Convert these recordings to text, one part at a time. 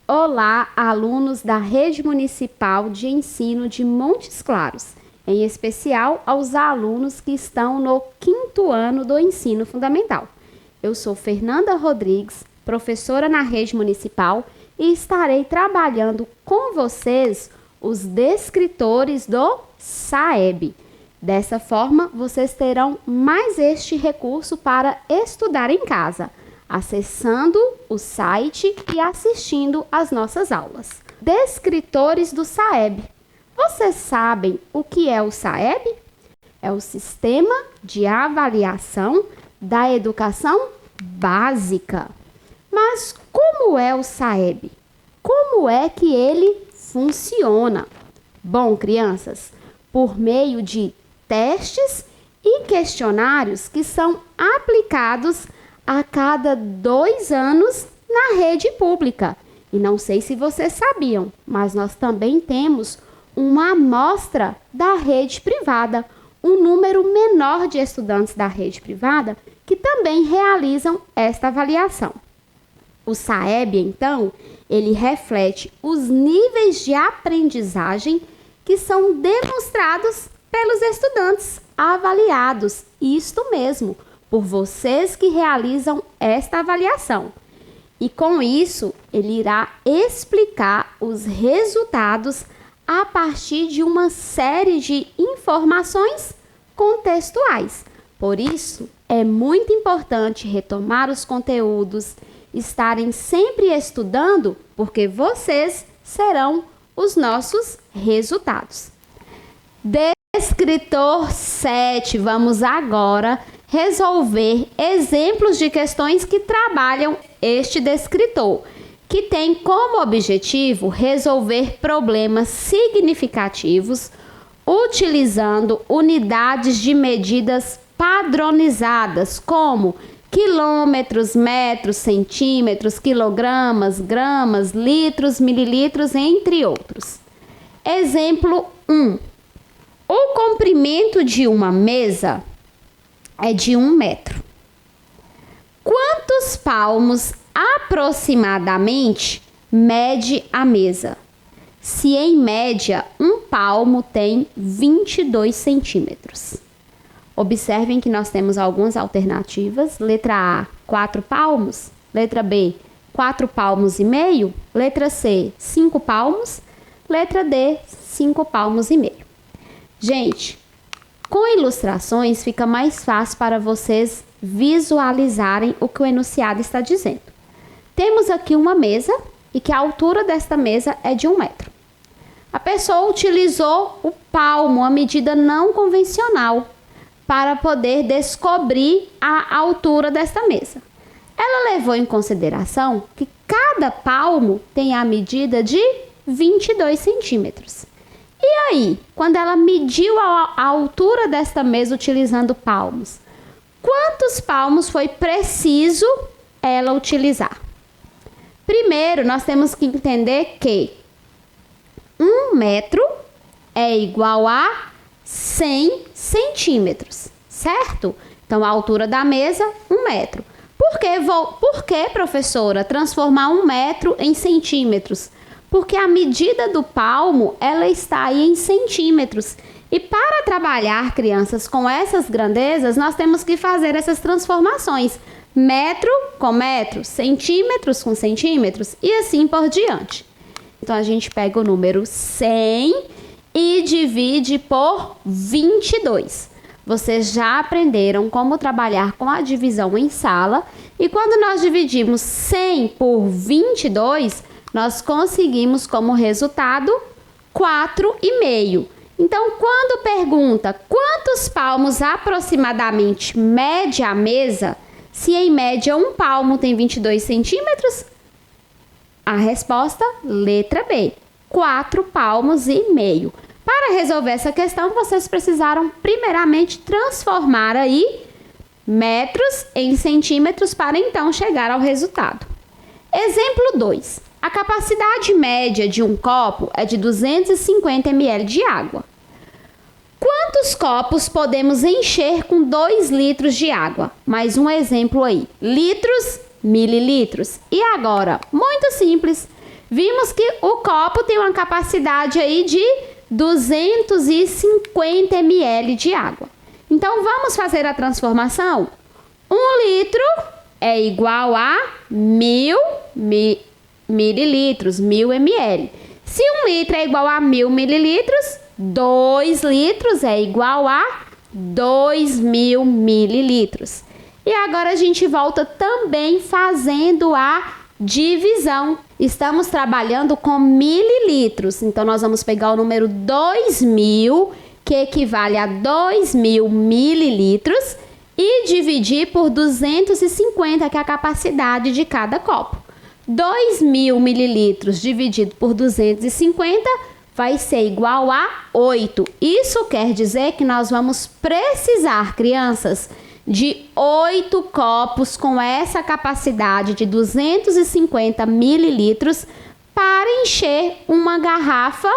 Olá, alunos da Rede Municipal de Ensino de Montes Claros, em especial aos alunos que estão no 5º ano do ensino fundamental. Eu sou Fernanda Rodrigues, professora na Rede Municipal, e estarei trabalhando com vocês os descritores do SAEB. Dessa forma, vocês terão mais este recurso para estudar em casa, acessando o site e assistindo às nossas aulas. Descritores do SAEB. Vocês sabem o que é o SAEB? É o Sistema de Avaliação da Educação Básica. Mas como é o SAEB? Como é que ele funciona? Bom, crianças, por meio de testes e questionários que são aplicados a cada 2 anos na rede pública. E não sei se vocês sabiam, mas nós também temos uma amostra da rede privada, um número menor de estudantes da rede privada que também realizam esta avaliação. O SAEB, então, ele reflete os níveis de aprendizagem que são demonstrados pelos estudantes avaliados, isto mesmo, por vocês que realizam esta avaliação. E com isso, ele irá explicar os resultados a partir de uma série de informações contextuais. Por isso, é muito importante retomar os conteúdos, estarem sempre estudando, porque vocês serão os nossos resultados. Descritor 7, vamos agora resolver exemplos de questões que trabalham este descritor, que tem como objetivo resolver problemas significativos utilizando unidades de medidas padronizadas, como quilômetros, metros, centímetros, quilogramas, gramas, litros, mililitros, entre outros. Exemplo 1. O comprimento de uma mesa é de 1 metro. Quantos palmos aproximadamente mede a mesa? Se em média um palmo tem 22 centímetros. Observem que nós temos algumas alternativas. Letra A, 4 palmos. Letra B, 4 palmos e meio. Letra C, 5 palmos. Letra D, 5 palmos e meio. Gente, com ilustrações fica mais fácil para vocês visualizarem o que o enunciado está dizendo. Temos aqui uma mesa e que a altura desta mesa é de 1 metro. A pessoa utilizou o palmo, a medida não convencional, para poder descobrir a altura desta mesa. Ela levou em consideração que cada palmo tem a medida de 22 centímetros. E aí, quando ela mediu a altura desta mesa utilizando palmos, quantos palmos foi preciso ela utilizar? Primeiro, nós temos que entender que 1 metro é igual a 100 centímetros, certo? Então, a altura da mesa, 1 metro. Por que, professora, transformar 1 metro em centímetros? Porque a medida do palmo, ela está aí em centímetros. E para trabalhar, crianças, com essas grandezas, nós temos que fazer essas transformações. Metro com metro, centímetros com centímetros e assim por diante. Então, a gente pega o número 100 e divide por 22. Vocês já aprenderam como trabalhar com a divisão em sala. E quando nós dividimos 100 por 22, nós conseguimos como resultado 4,5. Então, quando pergunta quantos palmos aproximadamente mede a mesa, se em média um palmo tem 22 centímetros, a resposta, letra B, 4 palmos e meio. Para resolver essa questão, vocês precisaram primeiramente transformar aí metros em centímetros para então chegar ao resultado. Exemplo 2. A capacidade média de um copo é de 250 ml de água. Quantos copos podemos encher com 2 litros de água? Mais um exemplo aí. Litros, mililitros. E agora, muito simples, Vimos que o copo tem uma capacidade aí de 250 ml de água. Então, vamos fazer a transformação? 1 litro é igual a 1000 mililitros, 1000 ml. Se 1 litro é igual a 1000 mililitros, 2 litros é igual a 2000 mililitros. E agora a gente volta também fazendo a divisão. Estamos trabalhando com mililitros, então nós vamos pegar o número 2000, que equivale a 2000 mililitros, e dividir por 250, que é a capacidade de cada copo. 2000 mililitros dividido por 250 vai ser igual a 8. Isso quer dizer que nós vamos precisar, crianças, de 8 copos com essa capacidade de 250 mililitros para encher uma garrafa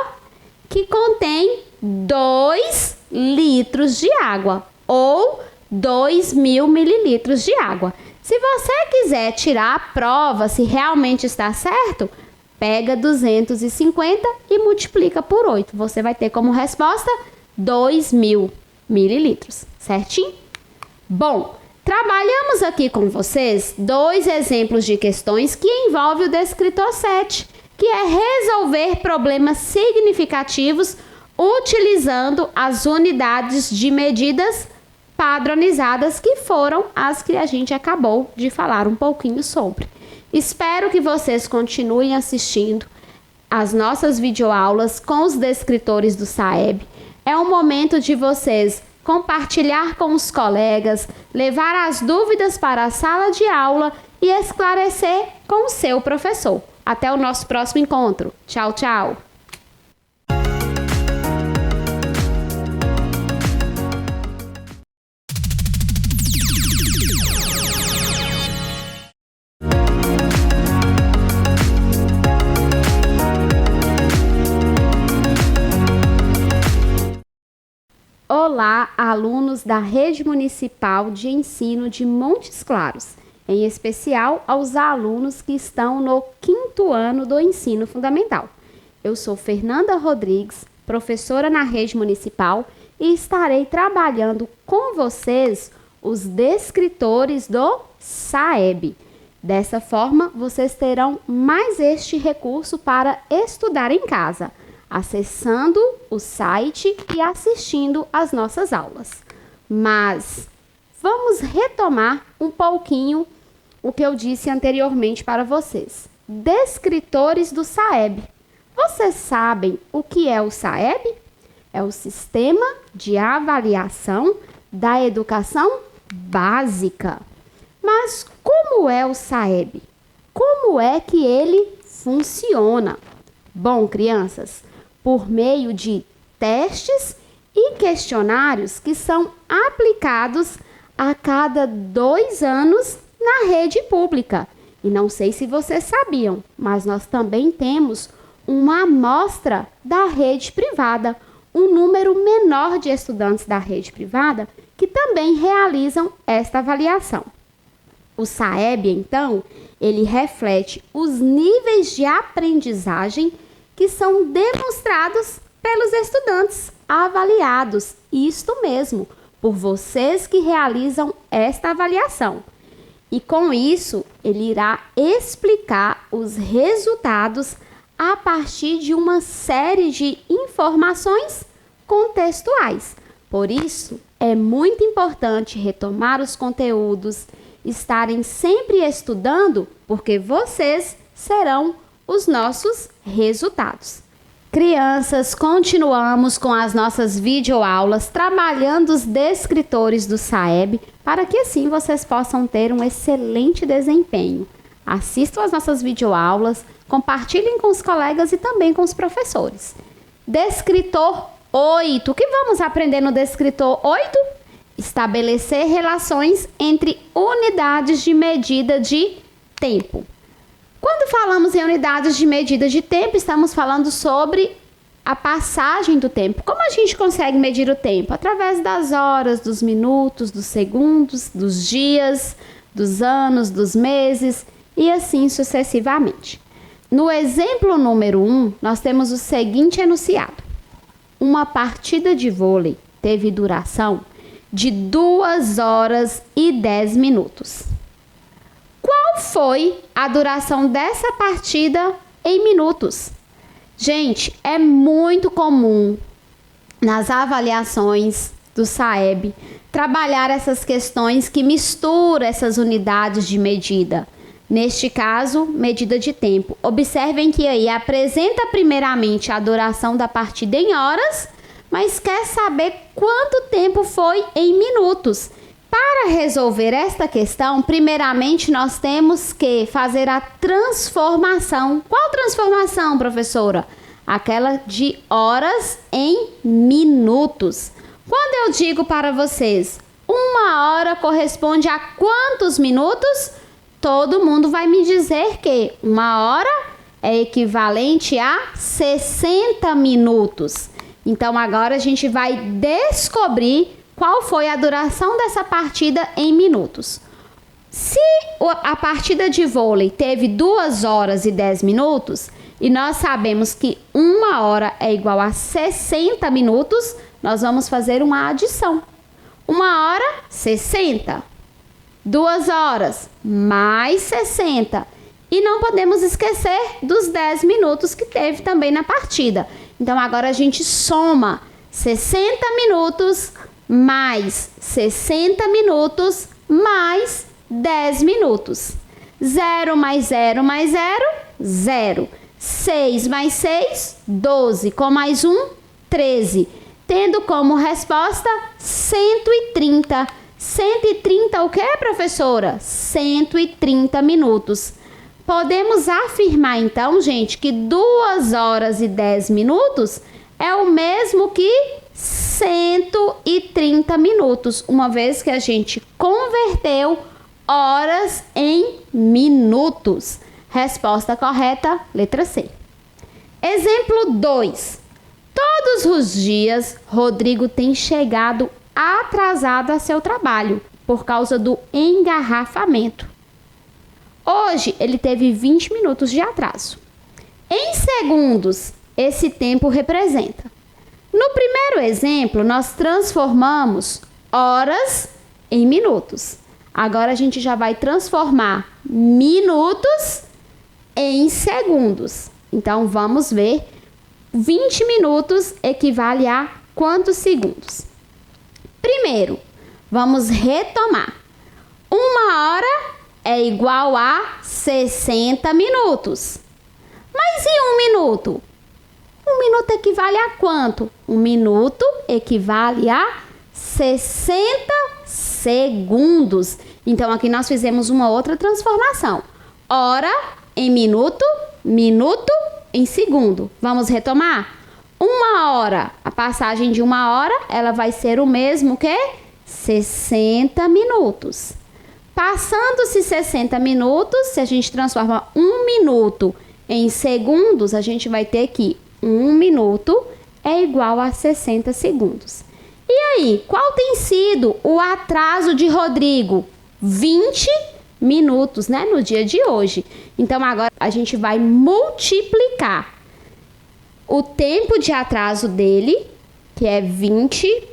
que contém 2 litros de água ou 2000 mililitros de água. Se você quiser tirar a prova se realmente está certo, pega 250 e multiplica por 8. Você vai ter como resposta 2000 mililitros, certinho? Bom, trabalhamos aqui com vocês 2 exemplos de questões que envolvem o descritor 7, que é resolver problemas significativos utilizando as unidades de medidas padronizadas, que foram as que a gente acabou de falar um pouquinho sobre. Espero que vocês continuem assistindo as nossas videoaulas com os descritores do SAEB. É um momento de vocês compartilhar com os colegas, levar as dúvidas para a sala de aula e esclarecer com o seu professor. Até o nosso próximo encontro. Tchau, tchau! Olá, alunos da Rede Municipal de Ensino de Montes Claros, em especial aos alunos que estão no 5º ano do ensino fundamental. Eu sou Fernanda Rodrigues, professora na Rede Municipal, e estarei trabalhando com vocês os descritores do SAEB. Dessa forma, vocês terão mais este recurso para estudar em casa, acessando o site e assistindo às nossas aulas. Mas vamos retomar um pouquinho o que eu disse anteriormente para vocês. Descritores do SAEB. Vocês sabem o que é o SAEB? É o Sistema de Avaliação da Educação Básica. Mas como é o SAEB? Como é que ele funciona? Bom, crianças, por meio de testes e questionários que são aplicados a cada 2 anos na rede pública. E não sei se vocês sabiam, mas nós também temos uma amostra da rede privada, um número menor de estudantes da rede privada que também realizam esta avaliação. O SAEB, então, ele reflete os níveis de aprendizagem que são demonstrados pelos estudantes avaliados. Isto mesmo, por vocês que realizam esta avaliação. E com isso, ele irá explicar os resultados a partir de uma série de informações contextuais. Por isso, é muito importante retomar os conteúdos, estarem sempre estudando, porque vocês serão os nossos resultados. Crianças, continuamos com as nossas videoaulas, trabalhando os descritores do SAEB, para que assim vocês possam ter um excelente desempenho. Assistam às nossas videoaulas, compartilhem com os colegas e também com os professores. Descritor 8. O que vamos aprender no descritor 8? Estabelecer relações entre unidades de medida de tempo. Quando falamos em unidades de medida de tempo, estamos falando sobre a passagem do tempo. Como a gente consegue medir o tempo? Através das horas, dos minutos, dos segundos, dos dias, dos anos, dos meses e assim sucessivamente. No exemplo número 1, nós temos o seguinte enunciado. Uma partida de vôlei teve duração de 2 horas e 10 minutos. Qual foi a duração dessa partida em minutos? Gente, é muito comum nas avaliações do SAEB trabalhar essas questões que misturam essas unidades de medida. Neste caso, medida de tempo. Observem que aí apresenta primeiramente a duração da partida em horas, mas quer saber quanto tempo foi em minutos. Para resolver esta questão, primeiramente nós temos que fazer a transformação. Qual transformação, professora? Aquela de horas em minutos. Quando eu digo para vocês, 1 hora corresponde a quantos minutos? Todo mundo vai me dizer que 1 hora é equivalente a 60 minutos. Então, agora a gente vai descobrir qual foi a duração dessa partida em minutos. Se a partida de vôlei teve 2 horas e 10 minutos, e nós sabemos que 1 hora é igual a 60 minutos, nós vamos fazer uma adição. 1 hora, 60. 2 horas, mais 60. E não podemos esquecer dos 10 minutos que teve também na partida. Então, agora a gente soma 60 minutos mais 60 minutos mais 10 minutos. 0 mais 0 mais 0, 0. 6 mais 6, 12. Com mais 1, 13. Tendo como resposta 130. 130 o que, professora? 130 minutos. Podemos afirmar, então, gente, que 2 horas e 10 minutos é o mesmo que 130 minutos, uma vez que a gente converteu horas em minutos. Resposta correta, letra C. Exemplo 2. Todos os dias, Rodrigo tem chegado atrasado a seu trabalho por causa do engarrafamento. Hoje, ele teve 20 minutos de atraso. Em segundos, esse tempo representa. No primeiro exemplo, nós transformamos horas em minutos. Agora, a gente já vai transformar minutos em segundos. Então, vamos ver. 20 minutos equivale a quantos segundos? Primeiro, vamos retomar. 1 hora é igual a 60 minutos. Mas e 1 minuto? 1 minuto equivale a quanto? 1 minuto equivale a 60 segundos. Então, aqui nós fizemos uma outra transformação. Hora em minuto, minuto em segundo. Vamos retomar? 1 hora, a passagem de 1 hora, ela vai ser o mesmo que 60 minutos. Passando-se 60 minutos, se a gente transforma 1 minuto em segundos, a gente vai ter que 1 minuto é igual a 60 segundos. E aí, qual tem sido o atraso de Rodrigo? 20 minutos, né, no dia de hoje. Então, agora a gente vai multiplicar o tempo de atraso dele, que é 20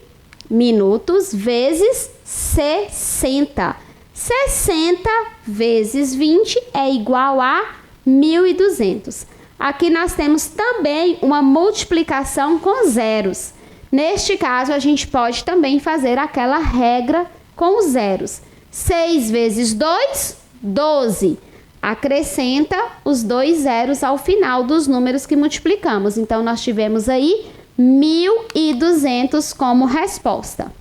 minutos, vezes 60. 60 vezes 20 é igual a 1.200. Aqui nós temos também uma multiplicação com zeros. Neste caso, a gente pode também fazer aquela regra com os zeros. 6 vezes 2, 12. Acrescenta os 2 zeros ao final dos números que multiplicamos. Então, nós tivemos aí 1.200 como resposta.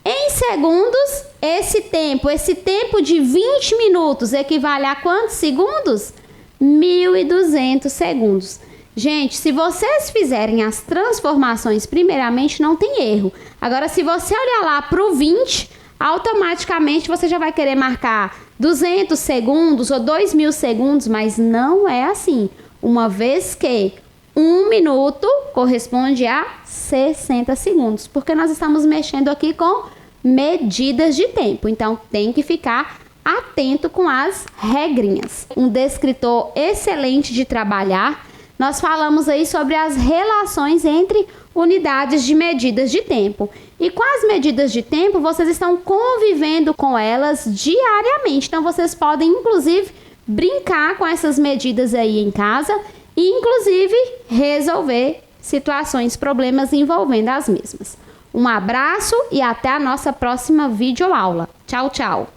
Em segundos, esse tempo de 20 minutos equivale a quantos segundos? 1.200 segundos. Gente, se vocês fizerem as transformações primeiramente, não tem erro. Agora, se você olhar lá para o 20, automaticamente você já vai querer marcar 200 segundos ou 2.000 segundos, mas não é assim. Uma vez que 1 minuto corresponde a 60 segundos, porque nós estamos mexendo aqui com medidas de tempo. Então, tem que ficar atento com as regrinhas. Um descritor excelente de trabalhar. Nós falamos aí sobre as relações entre unidades de medidas de tempo. E com as medidas de tempo, vocês estão convivendo com elas diariamente. Então, vocês podem, inclusive, brincar com essas medidas aí em casa e, inclusive, resolver situações, problemas envolvendo as mesmas. Um abraço e até a nossa próxima videoaula. Tchau, tchau!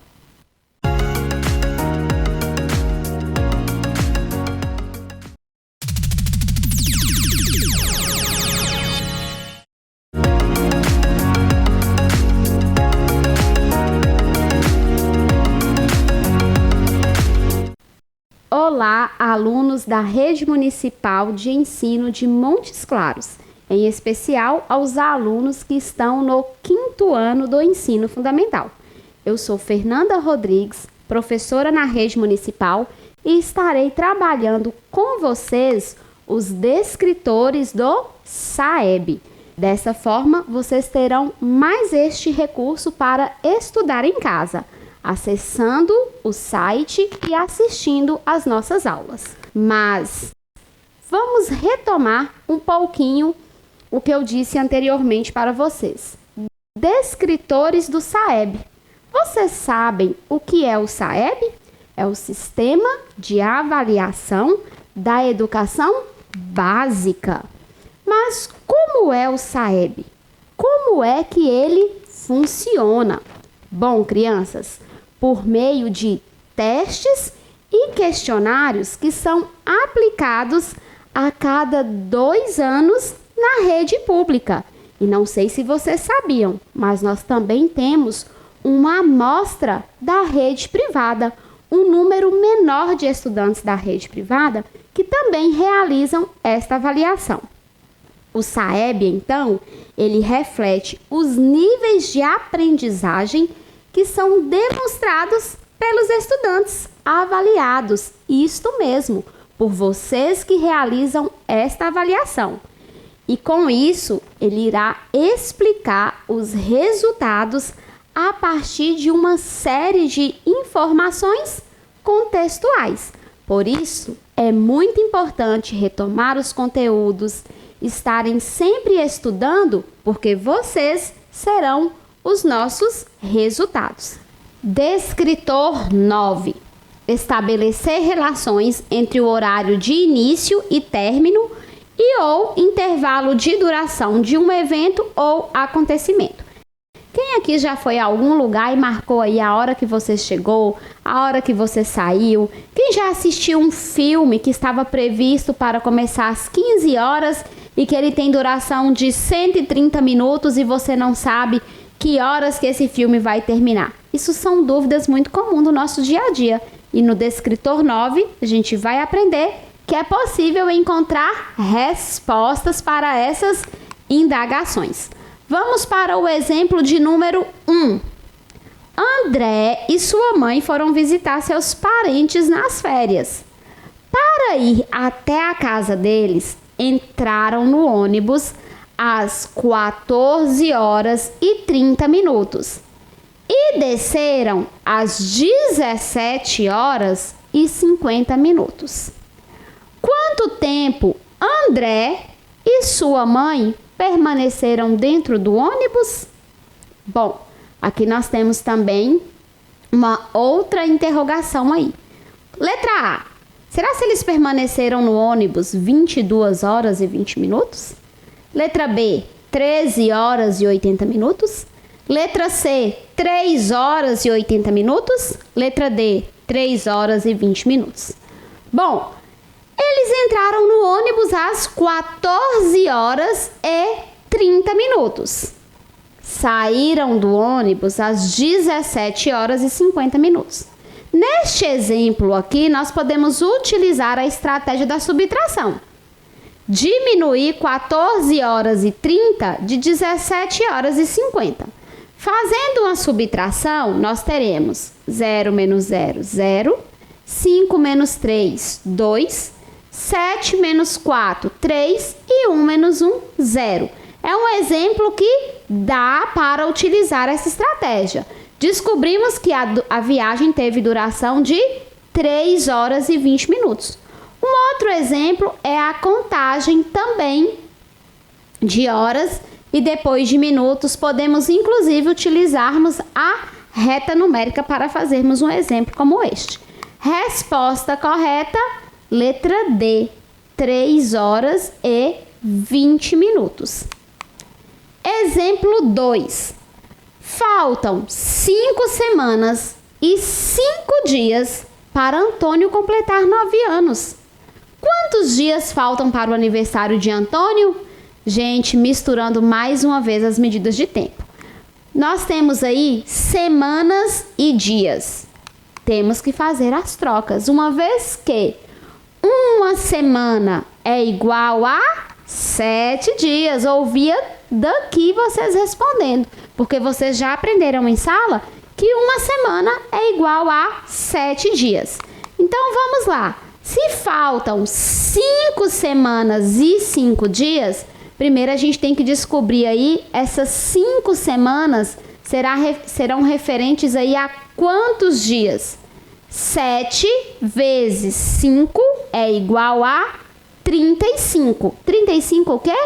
Olá, alunos da Rede Municipal de Ensino de Montes Claros, em especial aos alunos que estão no 5º ano do ensino fundamental. Eu sou Fernanda Rodrigues, professora na Rede Municipal, e estarei trabalhando com vocês os descritores do SAEB. Dessa forma, vocês terão mais este recurso para estudar em casa, acessando o site e assistindo às nossas aulas. Mas vamos retomar um pouquinho o que eu disse anteriormente para vocês. Descritores do SAEB. Vocês sabem o que é o SAEB? É o Sistema de Avaliação da Educação Básica. Mas como é o SAEB? Como é que ele funciona? Bom, crianças, por meio de testes e questionários que são aplicados a cada 2 anos na rede pública. E não sei se vocês sabiam, mas nós também temos uma amostra da rede privada, um número menor de estudantes da rede privada que também realizam esta avaliação. O SAEB, então, ele reflete os níveis de aprendizagem que são demonstrados pelos estudantes avaliados. Isto mesmo, por vocês que realizam esta avaliação. E com isso, ele irá explicar os resultados a partir de uma série de informações contextuais. Por isso, é muito importante retomar os conteúdos, estarem sempre estudando, porque vocês serão os nossos resultados. Descritor 9. Estabelecer relações entre o horário de início e término e ou intervalo de duração de um evento ou acontecimento. Quem aqui já foi a algum lugar e marcou aí a hora que você chegou, a hora que você saiu? Quem já assistiu um filme que estava previsto para começar às 15 horas e que ele tem duração de 130 minutos e você não sabe que horas que esse filme vai terminar? Isso são dúvidas muito comuns do nosso dia a dia. E no Descritor 9, a gente vai aprender que é possível encontrar respostas para essas indagações. Vamos para o exemplo de número 1. André e sua mãe foram visitar seus parentes nas férias. Para ir até a casa deles, entraram no ônibus às 14 horas e 30 minutos e desceram às 17 horas e 50 minutos. Quanto tempo André e sua mãe permaneceram dentro do ônibus? Bom, aqui nós temos também uma outra interrogação aí. Letra A. Será que eles permaneceram no ônibus 22 horas e 20 minutos? Letra B, 13 horas e 80 minutos. Letra C, 3 horas e 80 minutos. Letra D, 3 horas e 20 minutos. Bom, eles entraram no ônibus às 14 horas e 30 minutos. Saíram do ônibus às 17 horas e 50 minutos. Neste exemplo aqui, nós podemos utilizar a estratégia da subtração. Diminuir 14 horas e 30 de 17 horas e 50. Fazendo uma subtração, nós teremos 0 menos 0, 0, 5 menos 3, 2, 7 menos 4, 3 e 1 menos 1, 0. É um exemplo que dá para utilizar essa estratégia. Descobrimos que a viagem teve duração de 3 horas e 20 minutos. Um outro exemplo é a contagem também de horas e depois de minutos. Podemos inclusive utilizarmos a reta numérica para fazermos um exemplo como este. Resposta correta, letra D, 3 horas e 20 minutos. Exemplo 2. Faltam 5 semanas e 5 dias para Antônio completar 9 anos. Quantos dias faltam para o aniversário de Antônio? Gente, misturando mais uma vez as medidas de tempo. Nós temos aí semanas e dias. Temos que fazer as trocas, uma vez que uma semana é igual a 7 dias. Ouvia daqui vocês respondendo, porque vocês já aprenderam em sala que uma semana é igual a 7 dias. Então vamos lá. Se faltam 5 semanas e 5 dias, primeiro a gente tem que descobrir aí essas 5 semanas serão referentes aí a quantos dias? 7 vezes 5 é igual a 35. 35 o quê?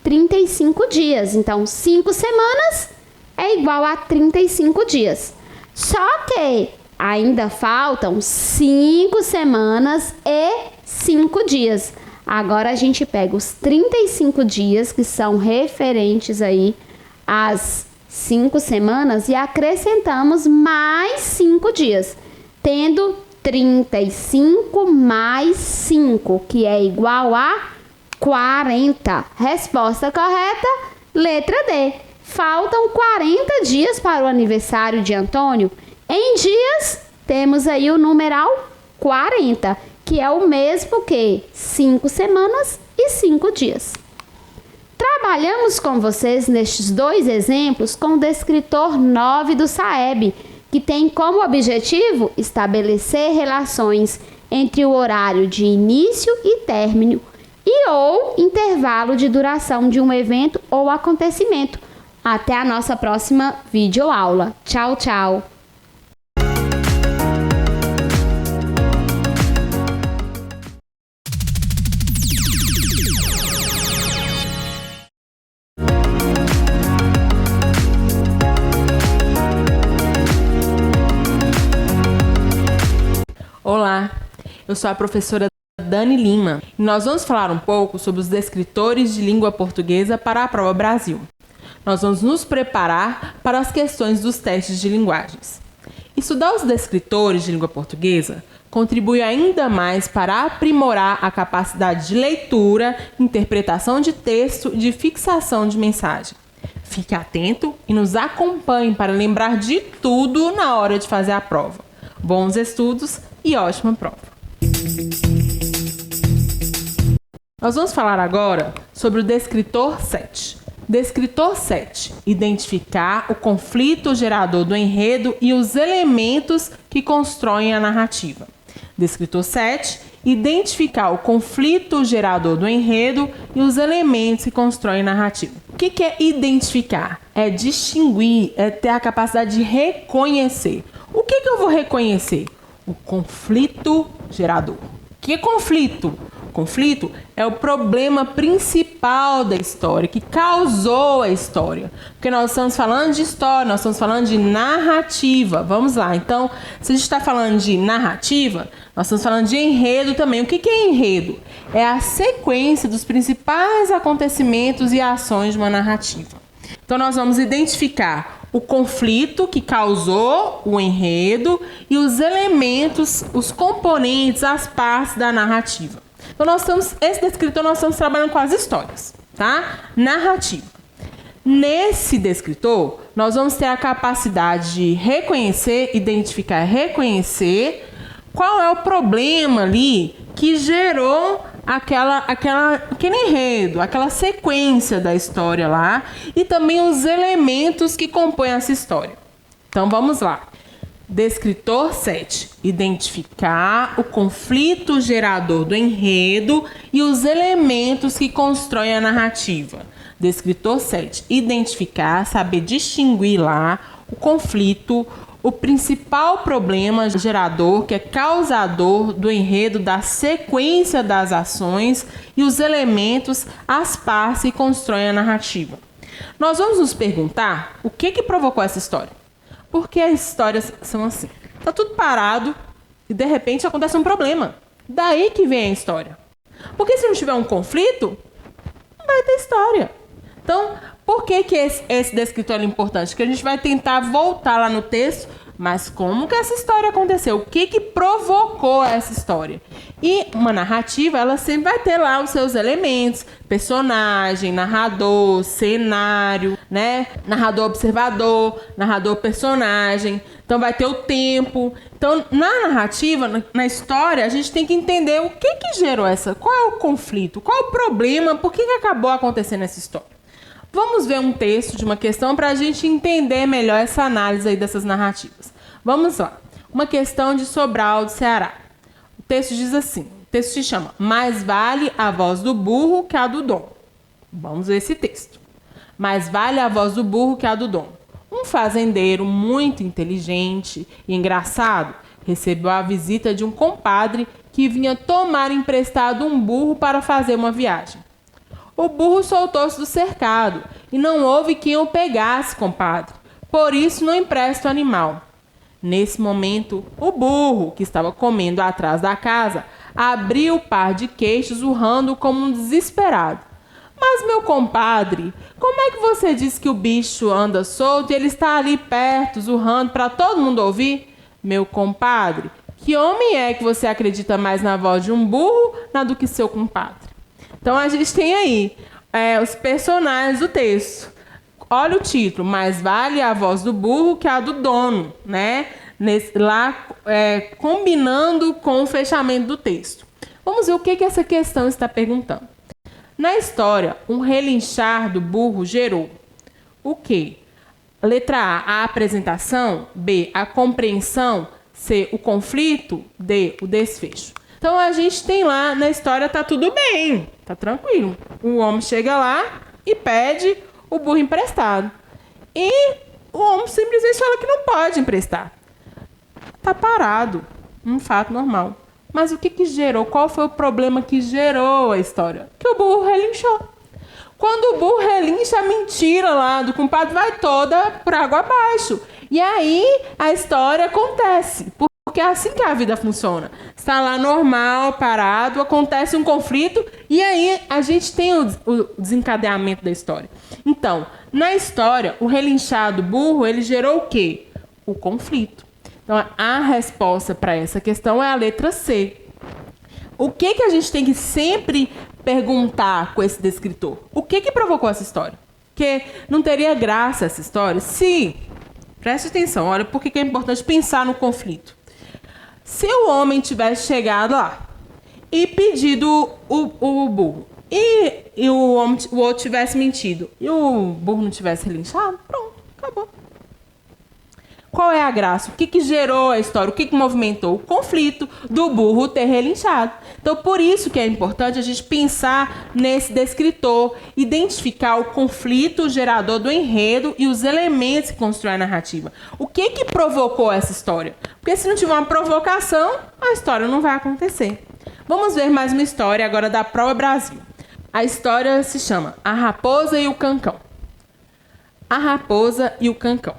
35 dias. Então, 5 semanas é igual a 35 dias. Só que ainda faltam 5 semanas e 5 dias. Agora a gente pega os 35 dias que são referentes aí às 5 semanas e acrescentamos mais 5 dias, tendo 35 mais 5, que é igual a 40. Resposta correta, letra D. Faltam 40 dias para o aniversário de Antônio. Em dias, temos aí o numeral 40, que é o mesmo que 5 semanas e 5 dias. Trabalhamos com vocês nestes 2 exemplos com o descritor 9 do SAEB, que tem como objetivo estabelecer relações entre o horário de início e término e ou intervalo de duração de um evento ou acontecimento. Até a nossa próxima videoaula. Tchau, tchau! Olá, eu sou a professora Dani Lima e nós vamos falar um pouco sobre os descritores de língua portuguesa para a Prova Brasil. Nós vamos nos preparar para as questões dos testes de linguagens. Estudar os descritores de língua portuguesa contribui ainda mais para aprimorar a capacidade de leitura, interpretação de texto e de fixação de mensagem. Fique atento e nos acompanhe para lembrar de tudo na hora de fazer a prova. Bons estudos e ótima prova! Nós vamos falar agora sobre o descritor 7. Descritor 7. Identificar o conflito gerador do enredo e os elementos que constroem a narrativa. Descritor 7. Identificar o conflito gerador do enredo e os elementos que constroem a narrativa. O que é identificar? É distinguir, é ter a capacidade de reconhecer. O que eu vou reconhecer? O conflito gerador. O que é conflito? Conflito é o problema principal da história, que causou a história. Porque nós estamos falando de história, nós estamos falando de narrativa. Vamos lá, então, se a gente está falando de narrativa, nós estamos falando de enredo também. O que é enredo? É a sequência dos principais acontecimentos e ações de uma narrativa. Então, nós vamos identificar o conflito que causou o enredo e os elementos, os componentes, as partes da narrativa. Então, esse descritor nós estamos trabalhando com as histórias, tá? Narrativa. Nesse descritor, nós vamos ter a capacidade de reconhecer, identificar, reconhecer qual é o problema ali que gerou aquele enredo, aquela sequência da história lá e também os elementos que compõem essa história. Então, vamos lá. Descritor 7. Identificar o conflito gerador do enredo e os elementos que constroem a narrativa. Descritor 7. Identificar, saber distinguir lá o conflito, o principal problema gerador, que é causador do enredo, da sequência das ações e os elementos, as partes que constroem a narrativa. Nós vamos nos perguntar o que provocou essa história. Por que as histórias são assim? Está tudo parado e de repente acontece um problema. Daí que vem a história. Porque se não tiver um conflito, não vai ter história. Então, por que esse descritor é importante? Que a gente vai tentar voltar lá no texto, mas como que essa história aconteceu? O que provocou essa história? E uma narrativa, ela sempre vai ter lá os seus elementos, personagem, narrador, cenário, né? Narrador observador, narrador personagem. Então vai ter o tempo. Então, na narrativa, na história, a gente tem que entender o que gerou essa, qual é o conflito, qual é o problema, por que acabou acontecendo essa história. Vamos ver um texto de uma questão para a gente entender melhor essa análise aí dessas narrativas. Vamos lá. Uma questão de Sobral, do Ceará. O texto diz assim, o texto se chama Mais vale a voz do burro que a do dono. Vamos ver esse texto. Mais vale a voz do burro que a do dono. Um fazendeiro muito inteligente e engraçado recebeu a visita de um compadre que vinha tomar emprestado um burro para fazer uma viagem. O burro soltou-se do cercado e não houve quem o pegasse, compadre. Por isso não empresta o animal. Nesse momento, o burro, que estava comendo atrás da casa, abriu o par de queixos, urrando como um desesperado. Mas, meu compadre, como é que você diz que o bicho anda solto e ele está ali perto, urrando para todo mundo ouvir? Meu compadre, que homem é que você acredita mais na voz de um burro do que seu compadre? Então, a gente tem aí os personagens do texto. Olha o título, mais vale a voz do burro que a do dono, né? Combinando com o fechamento do texto. Vamos ver o que essa questão está perguntando. Na história, um relinchar do burro gerou o quê? Letra A apresentação. B, a compreensão. C, o conflito. D, o desfecho. Então, a gente tem lá, na história, tá tudo bem, tá tranquilo. O homem chega lá e pede o burro emprestado. E o homem simplesmente fala que não pode emprestar. Tá parado, um fato normal. Mas o que gerou? Qual foi o problema que gerou a história? Que o burro relinchou. Quando o burro relincha, a mentira lá do compadre vai toda por água abaixo. E aí a história acontece. Porque é assim que a vida funciona. Está lá normal, parado, acontece um conflito e aí a gente tem o desencadeamento da história. Então, na história, o relinchar do burro, ele gerou o quê? O conflito. Então, a resposta para essa questão é a letra C. O que a gente tem que sempre perguntar com esse descritor? O que provocou essa história? Porque não teria graça essa história se... Preste atenção, olha por que é importante pensar no conflito. Se o homem tivesse chegado lá e pedido o burro e o outro tivesse mentido e o burro não tivesse relinchado, pronto, acabou. Qual é a graça? O que gerou a história? O que movimentou? O conflito do burro ter relinchado. Então, por isso que é importante a gente pensar nesse descritor, identificar o conflito gerador do enredo e os elementos que constroem a narrativa. O que provocou essa história? Porque se não tiver uma provocação, a história não vai acontecer. Vamos ver mais uma história agora da Prova Brasil. A história se chama A Raposa e o Cancão. A Raposa e o Cancão.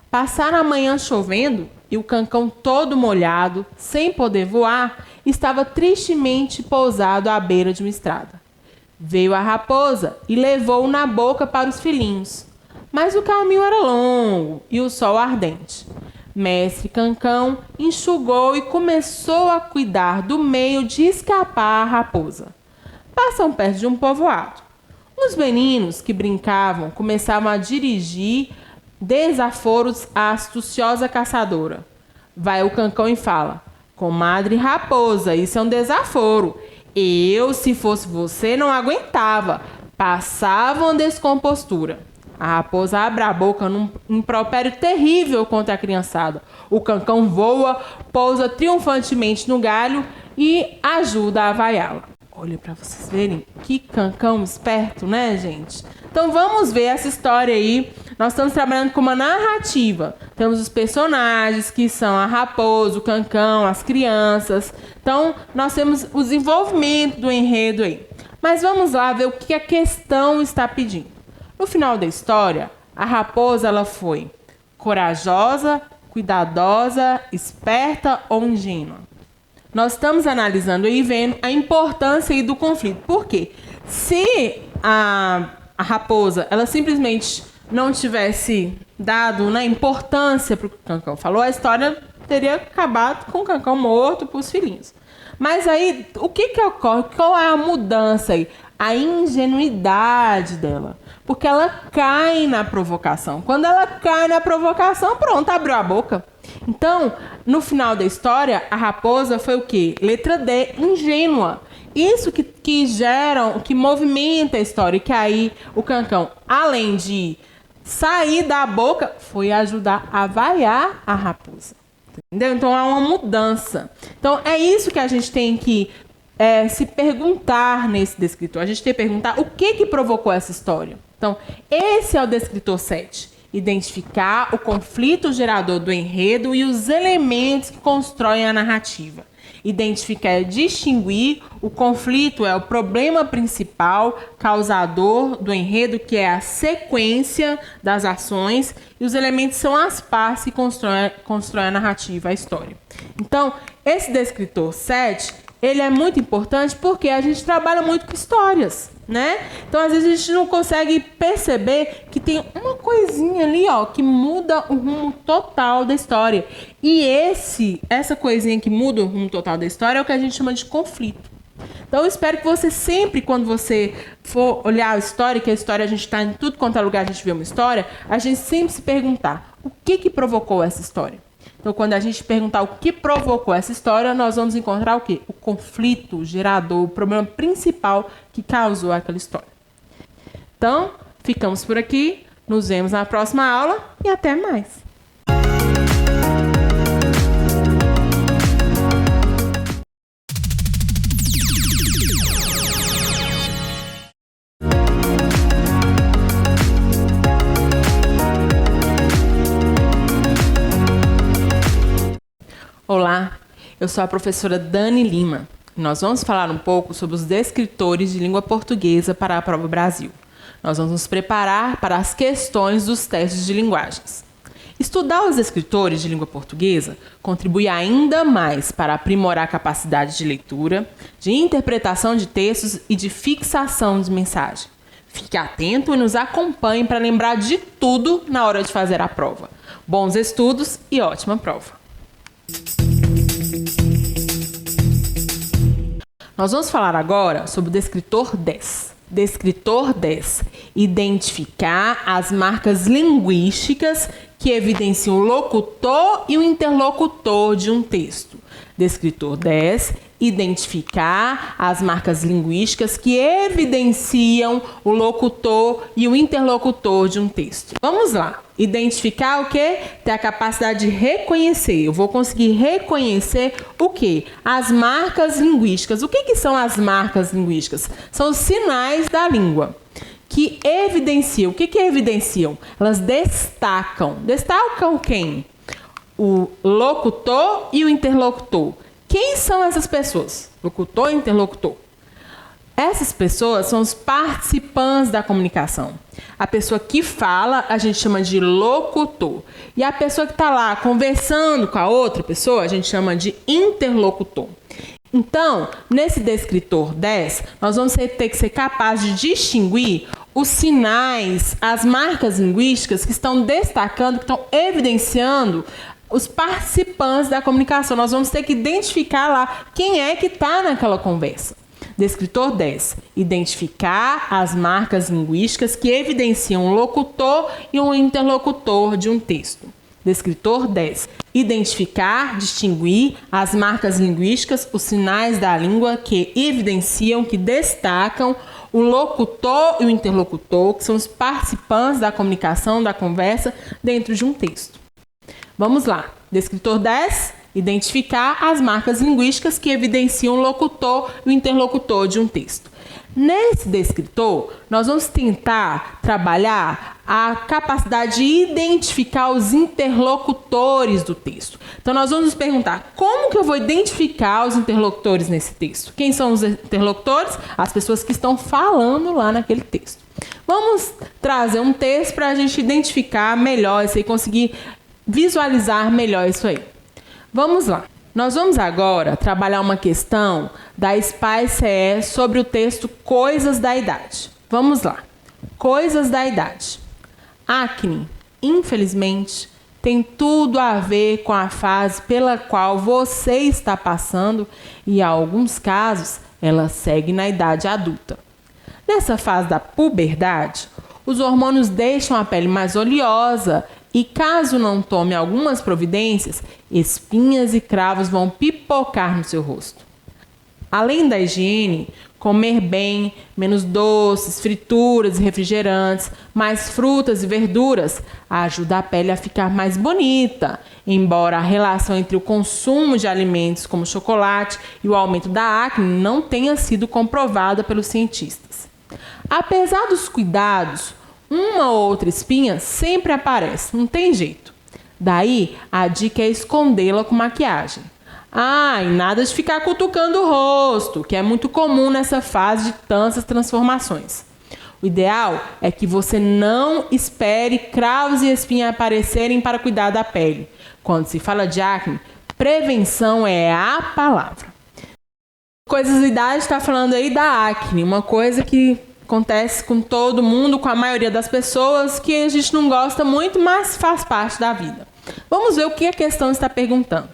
Passaram a manhã chovendo e o cancão todo molhado, sem poder voar, estava tristemente pousado à beira de uma estrada. Veio a raposa e levou-o na boca para os filhinhos. Mas o caminho era longo e o sol ardente. Mestre Cancão enxugou e começou a cuidar do meio de escapar a raposa. Passam perto de um povoado. Os meninos que brincavam começavam a dirigir desaforos à astuciosa caçadora. Vai o Cancão e fala: comadre raposa, isso é um desaforo. Eu, se fosse você, não aguentava. Passava uma descompostura. A raposa abre a boca num impropério terrível contra a criançada. O Cancão voa, pousa triunfantemente no galho e ajuda a vaiá-la. Olha para vocês verem que cancão esperto, né, gente? Então vamos ver essa história aí. Nós estamos trabalhando com uma narrativa. Temos os personagens que são a raposa, o cancão, as crianças. Então nós temos o desenvolvimento do enredo aí. Mas vamos lá ver o que a questão está pedindo. No final da história, a raposa ela foi corajosa, cuidadosa, esperta ou ingênua? Nós estamos analisando e vendo a importância aí do conflito. Por quê? Se a raposa ela simplesmente não tivesse dado, né, importância para o que o cancão falou, a história teria acabado com o cancão morto para os filhinhos. Mas aí, o que ocorre? Qual é a mudança aí? A ingenuidade dela. Porque ela cai na provocação. Quando ela cai na provocação, pronto, abriu a boca. Então, no final da história, a raposa foi o quê? Letra D, ingênua. Isso que gera, que movimenta a história. Que aí o cancão, além de sair da boca, foi ajudar a vaiar a raposa. Entendeu? Então, há uma mudança. Então, é isso que a gente tem que se perguntar nesse descritor. A gente tem que perguntar o que provocou essa história. Então, esse é o descritor 7. Identificar o conflito gerador do enredo e os elementos que constroem a narrativa. Identificar é distinguir, o conflito é o problema principal causador do enredo, que é a sequência das ações, e os elementos são as partes que constroem a narrativa, a história. Então, esse descritor 7, ele é muito importante porque a gente trabalha muito com histórias, né? Então, às vezes, a gente não consegue perceber que tem uma coisinha ali, ó, que muda o rumo total da história. E essa coisinha que muda o rumo total da história é o que a gente chama de conflito. Então, eu espero que você sempre, quando você for olhar a história, que a história a gente está em tudo quanto é lugar, a gente vê uma história, a gente sempre se perguntar o que provocou essa história. Então, quando a gente perguntar o que provocou essa história, nós vamos encontrar o quê? O conflito gerador, o problema principal que causou aquela história. Então, ficamos por aqui. Nos vemos na próxima aula e até mais. Olá, eu sou a professora Dani Lima e nós vamos falar um pouco sobre os descritores de língua portuguesa para a Prova Brasil. Nós vamos nos preparar para as questões dos testes de linguagens. Estudar os descritores de língua portuguesa contribui ainda mais para aprimorar a capacidade de leitura, de interpretação de textos e de fixação de mensagem. Fique atento e nos acompanhe para lembrar de tudo na hora de fazer a prova. Bons estudos e ótima prova! Nós vamos falar agora sobre o descritor 10. Descritor 10. Identificar as marcas linguísticas que evidenciam o locutor e o interlocutor de um texto. Descritor 10. Identificar as marcas linguísticas que evidenciam o locutor e o interlocutor de um texto. Vamos lá. Identificar o quê? Ter a capacidade de reconhecer. Eu vou conseguir reconhecer o quê? As marcas linguísticas. O que são as marcas linguísticas? São os sinais da língua que evidenciam. O que evidenciam? Elas destacam. Destacam quem? O locutor e o interlocutor. Quem são essas pessoas? Locutor e interlocutor. Essas pessoas são os participantes da comunicação. A pessoa que fala, a gente chama de locutor. E a pessoa que está lá conversando com a outra pessoa, a gente chama de interlocutor. Então, nesse descritor 10, nós vamos ter que ser capazes de distinguir os sinais, as marcas linguísticas que estão destacando, que estão evidenciando os participantes da comunicação. Nós vamos ter que identificar lá quem é que está naquela conversa. Descritor 10. Identificar as marcas linguísticas que evidenciam o locutor e o interlocutor de um texto. Descritor 10. Identificar, distinguir as marcas linguísticas, os sinais da língua que evidenciam, que destacam o locutor e o interlocutor, que são os participantes da comunicação, da conversa, dentro de um texto. Vamos lá. Descritor 10. Identificar as marcas linguísticas que evidenciam o locutor e o interlocutor de um texto. Nesse descritor, nós vamos tentar trabalhar a capacidade de identificar os interlocutores do texto. Então, nós vamos nos perguntar, como que eu vou identificar os interlocutores nesse texto? Quem são os interlocutores? As pessoas que estão falando lá naquele texto. Vamos trazer um texto para a gente identificar melhor isso e conseguir visualizar melhor isso aí. Vamos lá. Nós vamos agora trabalhar uma questão da SPY-CE sobre o texto Coisas da Idade. Vamos lá. Coisas da Idade. Acne, infelizmente, tem tudo a ver com a fase pela qual você está passando e, em alguns casos, ela segue na idade adulta. Nessa fase da puberdade, os hormônios deixam a pele mais oleosa e, caso não tome algumas providências, espinhas e cravos vão pipocar no seu rosto. Além da higiene, comer bem, menos doces, frituras e refrigerantes, mais frutas e verduras, ajuda a pele a ficar mais bonita, embora a relação entre o consumo de alimentos como chocolate e o aumento da acne não tenha sido comprovada pelos cientistas. Apesar dos cuidados, uma ou outra espinha sempre aparece, não tem jeito. Daí, a dica é escondê-la com maquiagem. E nada de ficar cutucando o rosto, que é muito comum nessa fase de tantas transformações. O ideal é que você não espere cravos e espinhas aparecerem para cuidar da pele. Quando se fala de acne, prevenção é a palavra. Coisas da Idade está falando aí da acne, uma coisa que acontece com todo mundo, com a maioria das pessoas, que a gente não gosta muito, mas faz parte da vida. Vamos ver o que a questão está perguntando.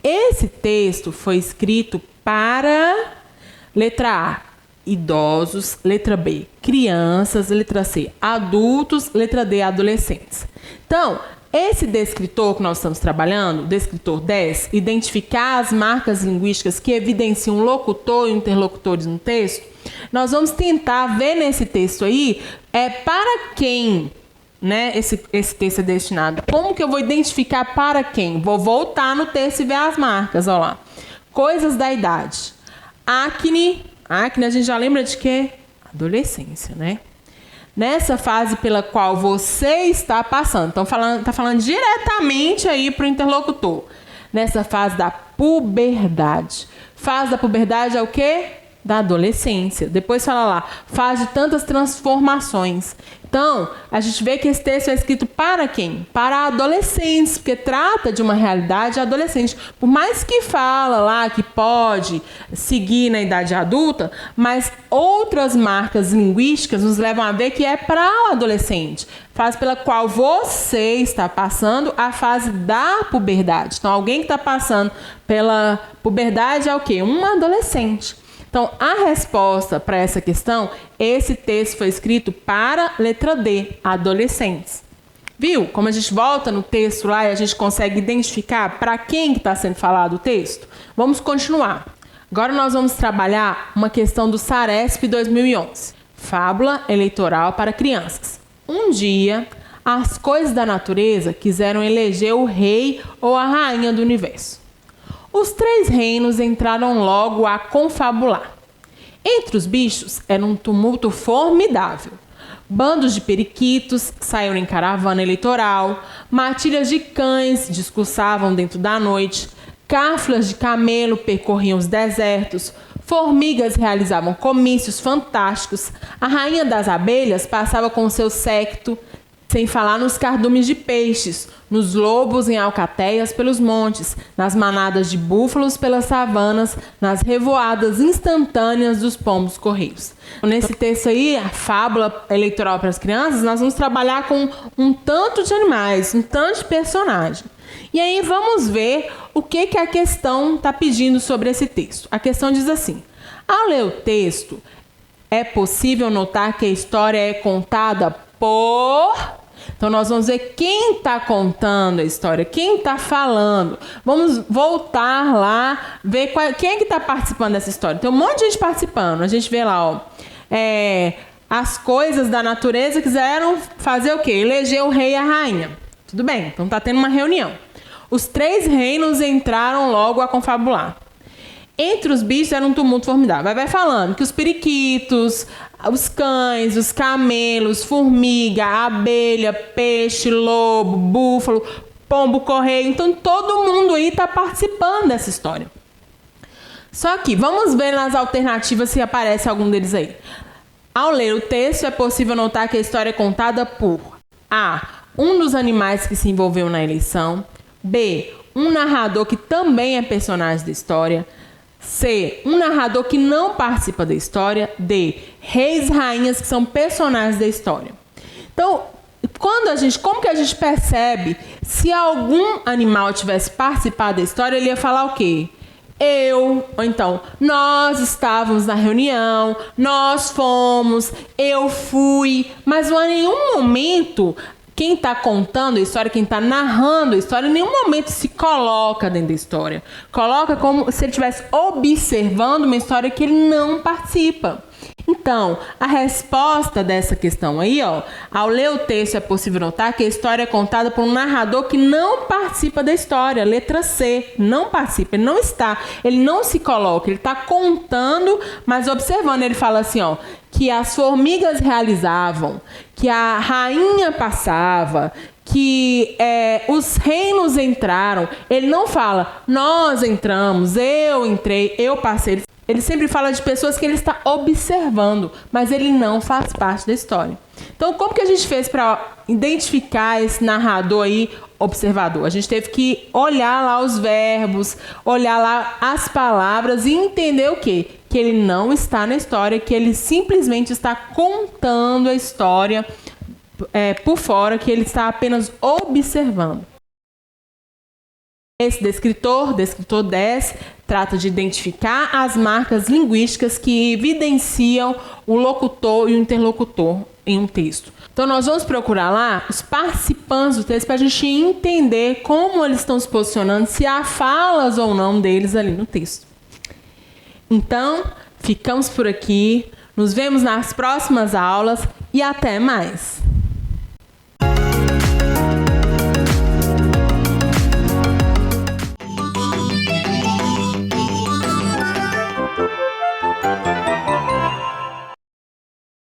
Esse texto foi escrito para letra A, idosos, letra B, crianças, letra C, adultos, letra D, adolescentes. Então, esse descritor que nós estamos trabalhando, descritor 10, identificar as marcas linguísticas que evidenciam locutor e interlocutores no texto, nós vamos tentar ver nesse texto aí, para quem, né, esse texto é destinado. Como que eu vou identificar para quem? Vou voltar no texto e ver as marcas, olha lá. Coisas da idade. Acne a gente já lembra de quê? Adolescência, né? Nessa fase pela qual você está passando. Então, tá falando diretamente aí para o interlocutor. Nessa fase da puberdade. Fase da puberdade é o quê? Da adolescência. Depois fala lá, fase de tantas transformações. Então, a gente vê que esse texto é escrito para quem? Para adolescentes, porque trata de uma realidade adolescente. Por mais que fala lá que pode seguir na idade adulta, mas outras marcas linguísticas nos levam a ver que é para o adolescente. Fase pela qual você está passando, a fase da puberdade. Então, alguém que está passando pela puberdade é o quê? Um adolescente. Então, a resposta para essa questão, esse texto foi escrito para letra D, adolescentes. Viu? Como a gente volta no texto lá e a gente consegue identificar para quem está sendo falado o texto? Vamos continuar. Agora nós vamos trabalhar uma questão do Saresp 2011. Fábula eleitoral para crianças. Um dia, as coisas da natureza quiseram eleger o rei ou a rainha do universo. Os 3 reinos entraram logo a confabular. Entre os bichos era um tumulto formidável. Bandos de periquitos saíram em caravana eleitoral, matilhas de cães discursavam dentro da noite, cáfilas de camelo percorriam os desertos, formigas realizavam comícios fantásticos, a rainha das abelhas passava com seu séquito, sem falar nos cardumes de peixes, nos lobos em alcateias pelos montes, nas manadas de búfalos pelas savanas, nas revoadas instantâneas dos pombos correios. Nesse texto aí, a fábula eleitoral para as crianças, nós vamos trabalhar com um tanto de animais, um tanto de personagem. E aí vamos ver o que a questão está pedindo sobre esse texto. A questão diz assim: ao ler o texto, é possível notar que a história é contada por... Então, nós vamos ver quem está contando a história, quem está falando. Vamos voltar lá, ver quem é que está participando dessa história. Tem um monte de gente participando. A gente vê lá, as coisas da natureza quiseram fazer o quê? Eleger o rei e a rainha. Tudo bem, então está tendo uma reunião. Os 3 reinos entraram logo a confabular. Entre os bichos era um tumulto formidável. Vai falando que os periquitos, os cães, os camelos, formiga, abelha, peixe, lobo, búfalo, pombo, correio. Então todo mundo aí está participando dessa história. Só que vamos ver nas alternativas se aparece algum deles aí. Ao ler o texto é possível notar que a história é contada por A. Um dos animais que se envolveu na eleição. B. Um narrador que também é personagem da história. C. Um narrador que não participa da história. D. Reis e rainhas que são personagens da história. Então, como que a gente percebe se algum animal tivesse participado da história, ele ia falar o quê? Ou então, nós estávamos na reunião, nós fomos, eu fui, mas não há nenhum momento quem está contando a história, quem está narrando a história, em nenhum momento se coloca dentro da história. Coloca como se ele estivesse observando uma história que ele não participa. Então, a resposta dessa questão aí, ó, ao ler o texto é possível notar que a história é contada por um narrador que não participa da história. Letra C, não participa, ele não está, ele não se coloca, ele está contando, mas observando. Ele fala assim, ó, que as formigas realizavam, que a rainha passava, que os reinos entraram. Ele não fala, nós entramos, eu entrei, eu passei. Ele sempre fala de pessoas que ele está observando, mas ele não faz parte da história. Então, como que a gente fez para identificar esse narrador aí, observador? A gente teve que olhar lá os verbos, olhar lá as palavras e entender o quê? Que ele não está na história, que ele simplesmente está contando a história por fora, que ele está apenas observando. Esse descritor 10, trata de identificar as marcas linguísticas que evidenciam o locutor e o interlocutor em um texto. Então, nós vamos procurar lá os participantes do texto para a gente entender como eles estão se posicionando, se há falas ou não deles ali no texto. Então, ficamos por aqui. Nos vemos nas próximas aulas e até mais!